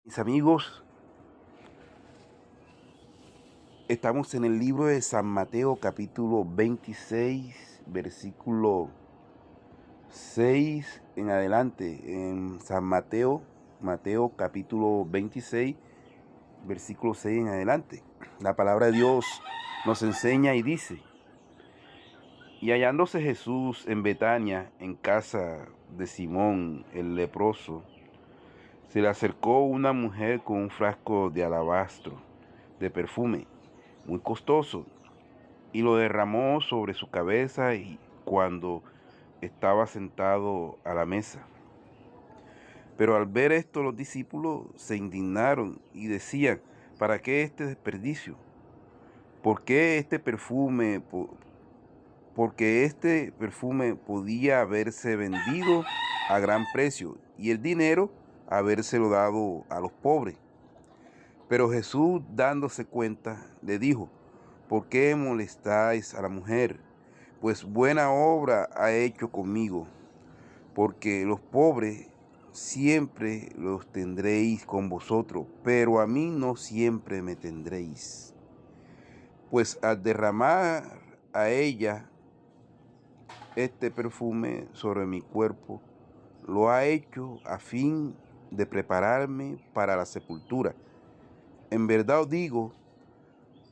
Mis amigos, estamos en el libro de San Mateo capítulo 26, versículo 6 en adelante. En San Mateo, capítulo 26, versículo 6 en adelante. La palabra de Dios nos enseña y dice: Y hallándose Jesús en Betania, en casa de Simón el leproso, se le acercó una mujer con un frasco de alabastro de perfume muy costoso, y lo derramó sobre su cabeza y cuando estaba sentado a la mesa. Pero al ver esto los discípulos se indignaron y decían: ¿para qué este desperdicio? ¿Por qué este perfume? Porque este perfume podía haberse vendido a gran precio y el dinero habérselo dado a los pobres. Pero Jesús, dándose cuenta, le dijo: ¿por qué molestáis a la mujer? Pues buena obra ha hecho conmigo, porque los pobres siempre los tendréis con vosotros, pero a mí no siempre me tendréis. Pues al derramar a ella este perfume sobre mi cuerpo, lo ha hecho a fin de prepararme para la sepultura. En verdad os digo,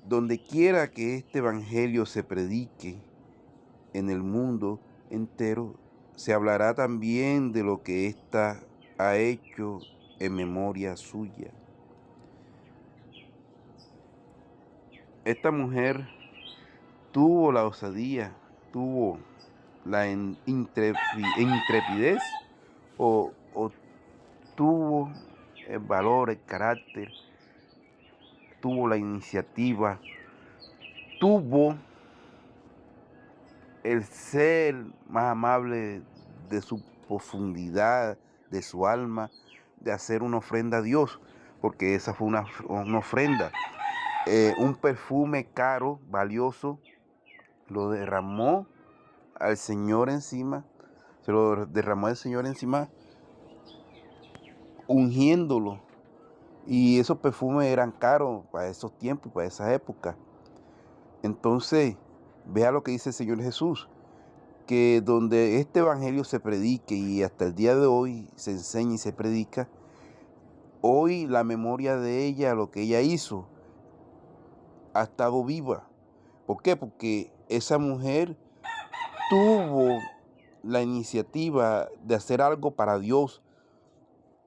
donde quiera que este evangelio se predique en el mundo entero, se hablará también de lo que ésta ha hecho en memoria suya. Esta mujer tuvo la osadía, tuvo la intrepidez o tuvo el valor, el carácter, tuvo la iniciativa, tuvo el ser más amable de su profundidad, de su alma, de hacer una ofrenda a Dios, porque esa fue una ofrenda. Un perfume caro, valioso, lo derramó al Señor encima, se lo derramó al Señor encima, ungiéndolo. Y esos perfumes eran caros para esos tiempos, para esa época. Entonces, vea lo que dice el Señor Jesús, que donde este evangelio se predique y hasta el día de hoy se enseña y se predica, hoy la memoria de ella, lo que ella hizo, ha estado viva. ¿Por qué? Porque esa mujer tuvo la iniciativa de hacer algo para Dios,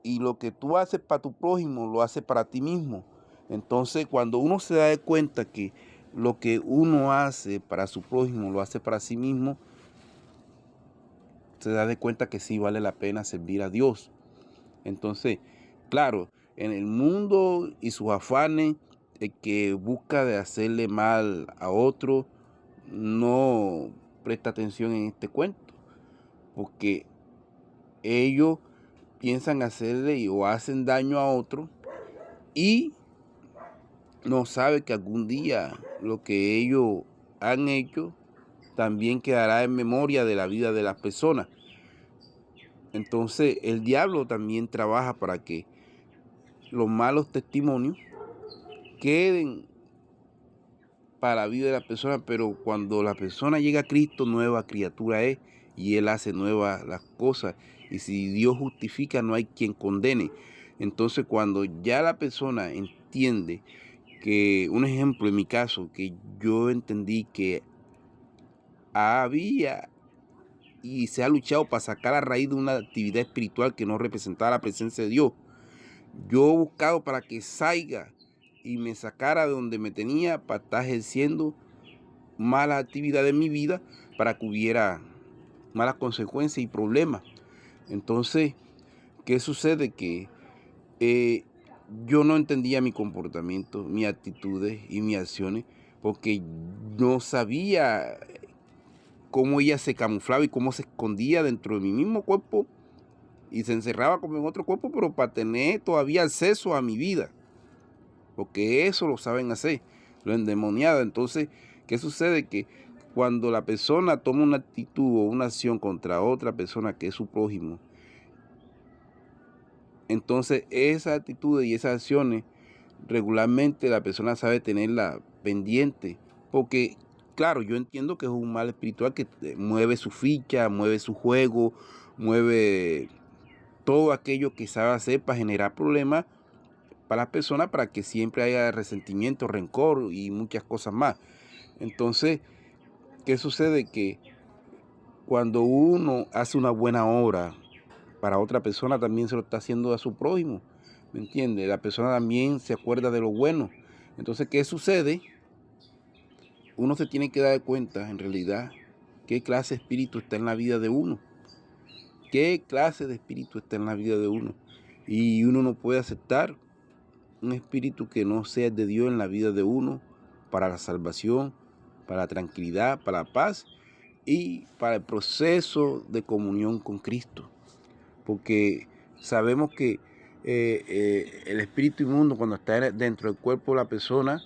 y lo que tú haces para tu prójimo lo haces para ti mismo. Entonces, cuando uno se da cuenta que lo que uno hace para su prójimo lo hace para sí mismo, se da de cuenta que sí vale la pena servir a Dios. Entonces, claro, en el mundo y sus afanes, el que busca de hacerle mal a otro no presta atención en este cuento, porque ellos piensan hacerle o hacen daño a otro y no sabe que algún día lo que ellos han hecho también quedará en memoria de la vida de las personas. Entonces el diablo también trabaja para que los malos testimonios queden para la vida de la persona, pero cuando la persona llega a Cristo, nueva criatura es, y Él hace nuevas las cosas, y si Dios justifica, no hay quien condene. Entonces cuando ya la persona entiende que, un ejemplo en mi caso, que yo entendí que había y se ha luchado para sacar a raíz de una actividad espiritual que no representaba la presencia de Dios, yo he buscado para que salga y me sacara de donde me tenía para estar ejerciendo malas actividades en mi vida, para que hubiera malas consecuencias y problemas. Entonces, ¿qué sucede? Que yo no entendía mi comportamiento, mis actitudes y mis acciones, porque no sabía cómo ella se camuflaba y cómo se escondía dentro de mi mismo cuerpo y se encerraba como en otro cuerpo, pero para tener todavía acceso a mi vida, porque eso lo saben hacer, lo endemoniado. Entonces, ¿qué sucede? Que cuando la persona toma una actitud o una acción contra otra persona que es su prójimo, Entonces, esas actitudes y esas acciones regularmente la persona sabe tenerla pendiente, porque claro, yo entiendo que es un mal espiritual que mueve su ficha, mueve su juego, mueve todo aquello que sabe hacer para generar problemas para las personas, para que siempre haya resentimiento, rencor y muchas cosas más. Entonces, ¿qué sucede? Que cuando uno hace una buena obra para otra persona, también se lo está haciendo a su prójimo, ¿me entiende? La persona también se acuerda de lo bueno. Entonces, ¿qué sucede? Uno se tiene que dar cuenta, en realidad, qué clase de espíritu está en la vida de uno. ¿Qué clase de espíritu está en la vida de uno? Y uno no puede aceptar un espíritu que no sea de Dios en la vida de uno, para la salvación, para la tranquilidad, para la paz y para el proceso de comunión con Cristo. Porque sabemos que el espíritu inmundo, cuando está dentro del cuerpo de la persona,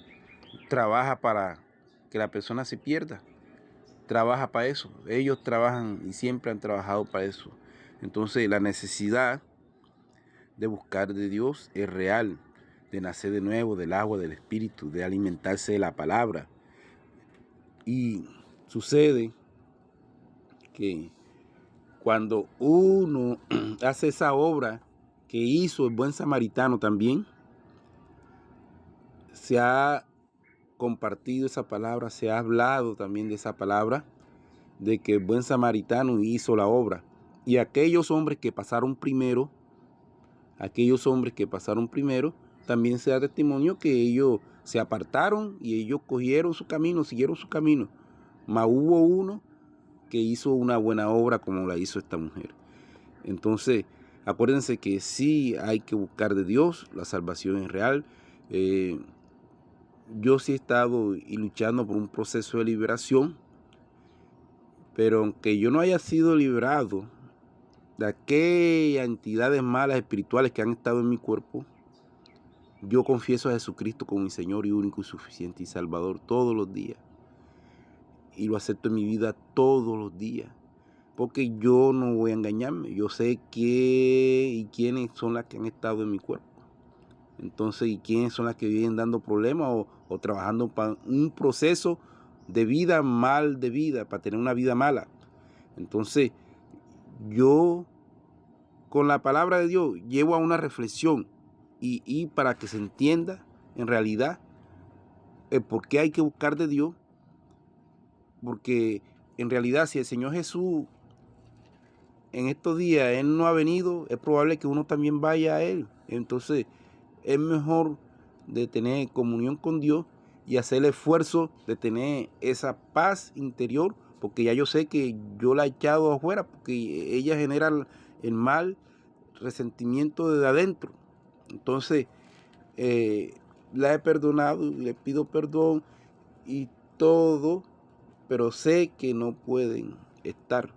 trabaja para que la persona se pierda. Trabaja para eso. Ellos trabajan y siempre han trabajado para eso. Entonces, la necesidad de buscar de Dios es real, de nacer de nuevo del agua, del espíritu, de alimentarse de la palabra. Y sucede que cuando uno hace esa obra que hizo el buen samaritano también, se ha compartido esa palabra, se ha hablado también de esa palabra, de que el buen samaritano hizo la obra. Y aquellos hombres que pasaron primero, también se da testimonio que ellos se apartaron y ellos cogieron su camino, siguieron su camino. Mas hubo uno que hizo una buena obra como la hizo esta mujer. Entonces, acuérdense que sí hay que buscar de Dios, la salvación es real. Yo sí he estado y luchando por un proceso de liberación, pero aunque yo no haya sido liberado de aquellas entidades malas espirituales que han estado en mi cuerpo, yo confieso a Jesucristo como mi Señor y único y suficiente y Salvador todos los días. Y lo acepto en mi vida todos los días. Porque yo no voy a engañarme. Yo sé qué y quiénes son las que han estado en mi cuerpo. Entonces, ¿y quiénes son las que vienen dando problemas o trabajando para un proceso de vida mal de vida, para tener una vida mala? Entonces, yo con la palabra de Dios llevo a una reflexión y para que se entienda en realidad el por qué hay que buscar de Dios, porque en realidad si el Señor Jesús en estos días Él no ha venido, es probable que uno también vaya a Él. Entonces es mejor de tener comunión con Dios y hacer el esfuerzo de tener esa paz interior, porque ya yo sé que yo la he echado afuera, porque ella genera el mal resentimiento desde adentro. Entonces la he perdonado y le pido perdón y todo, pero sé que no pueden estar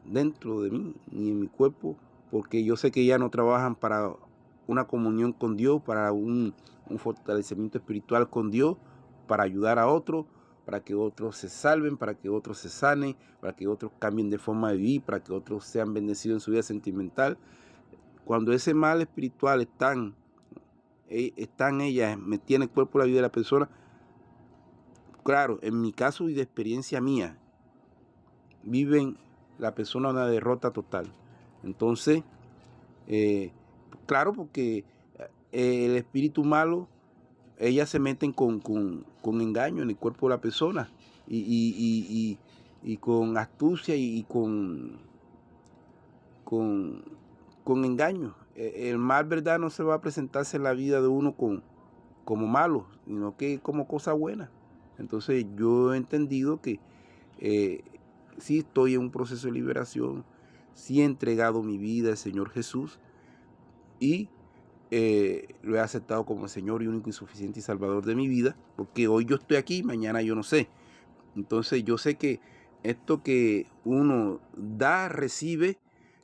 dentro de mí ni en mi cuerpo, porque yo sé que ya no trabajan para una comunión con Dios, para un fortalecimiento espiritual con Dios, para ayudar a otros, para que otros se salven, para que otros se sanen, para que otros cambien de forma de vivir, para que otros sean bendecidos en su vida sentimental. Cuando ese mal espiritual están ellas metidas en el cuerpo de la vida de la persona, claro, en mi caso y de experiencia mía, viven la persona una derrota total. Entonces, claro, porque el espíritu malo, ellas se meten con engaño en el cuerpo de la persona y con astucia y con engaño. El mal, ¿verdad?, no se va a presentarse en la vida de uno como malo, sino que como cosa buena. Entonces yo he entendido que sí estoy en un proceso de liberación, sí he entregado mi vida al Señor Jesús y lo he aceptado como el Señor y único y suficiente y Salvador de mi vida, porque hoy yo estoy aquí, mañana yo no sé. Entonces yo sé que esto que uno da, recibe.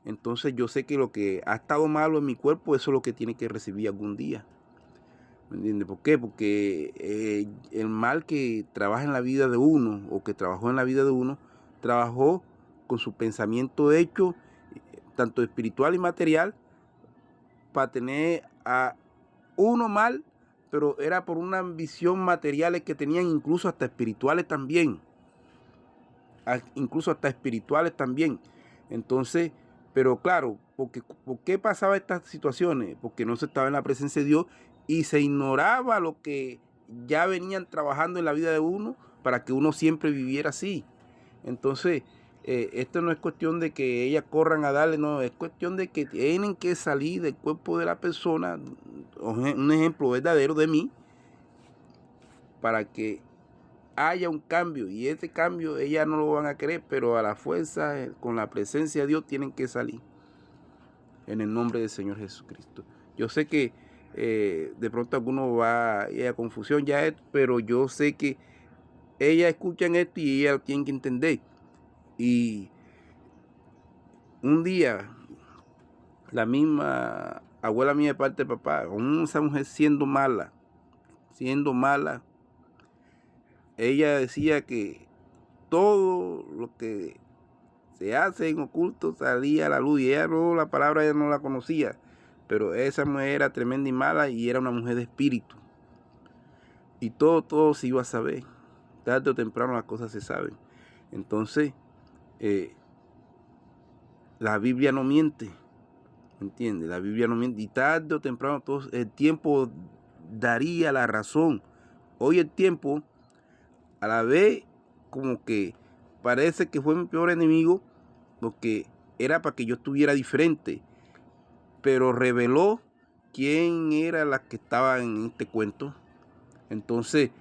Entonces yo sé que lo que ha estado malo en mi cuerpo, eso es lo que tiene que recibir algún día. ¿Me entiendes? ¿Por qué? Porque el mal que trabaja en la vida de uno o que trabajó en la vida de uno, trabajó con su pensamiento hecho, tanto espiritual y material, para tener a uno mal, pero era por una ambición materiales que tenían, incluso hasta espirituales también. Incluso hasta espirituales también. Entonces, pero claro, ¿por qué pasaba estas situaciones? Porque no se estaba en la presencia de Dios y se ignoraba lo que ya venían trabajando en la vida de uno para que uno siempre viviera así. Entonces, esto no es cuestión de que ellas corran a darle, no, es cuestión de que tienen que salir del cuerpo de la persona, un ejemplo verdadero de mí, para que haya un cambio, y ese cambio ellas no lo van a querer, pero a la fuerza, con la presencia de Dios, tienen que salir en el nombre del Señor Jesucristo. Yo sé que de pronto alguno va a confusión ya, pero yo sé que ellas escuchan esto y ellas tienen que entender. Y un día la misma abuela mía de parte de papá, con esa mujer siendo mala, ella decía que todo lo que se hace en oculto salía a la luz, y ella no, la palabra ella no la conocía, pero esa mujer era tremenda y mala y era una mujer de espíritu, y todo se iba a saber, tarde o temprano las cosas se saben. Entonces la Biblia no miente, ¿entiendes? La Biblia no miente, y tarde o temprano el tiempo daría la razón. Hoy el tiempo, a la vez, como que parece que fue mi peor enemigo, porque era para que yo estuviera diferente, pero reveló quién era la que estaba en este cuento. Entonces,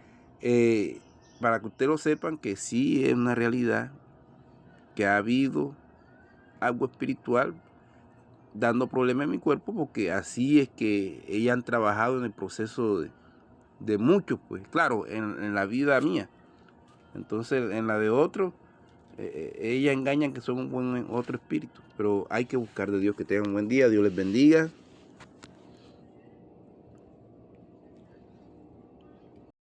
para que ustedes lo sepan, que sí es una realidad, que ha habido algo espiritual dando problemas en mi cuerpo, porque así es que ellas han trabajado en el proceso de muchos, pues claro, en la vida mía. Entonces, en la de otros, ellas engañan que son otro espíritu, pero hay que buscar de Dios. Que tengan un buen día, Dios les bendiga.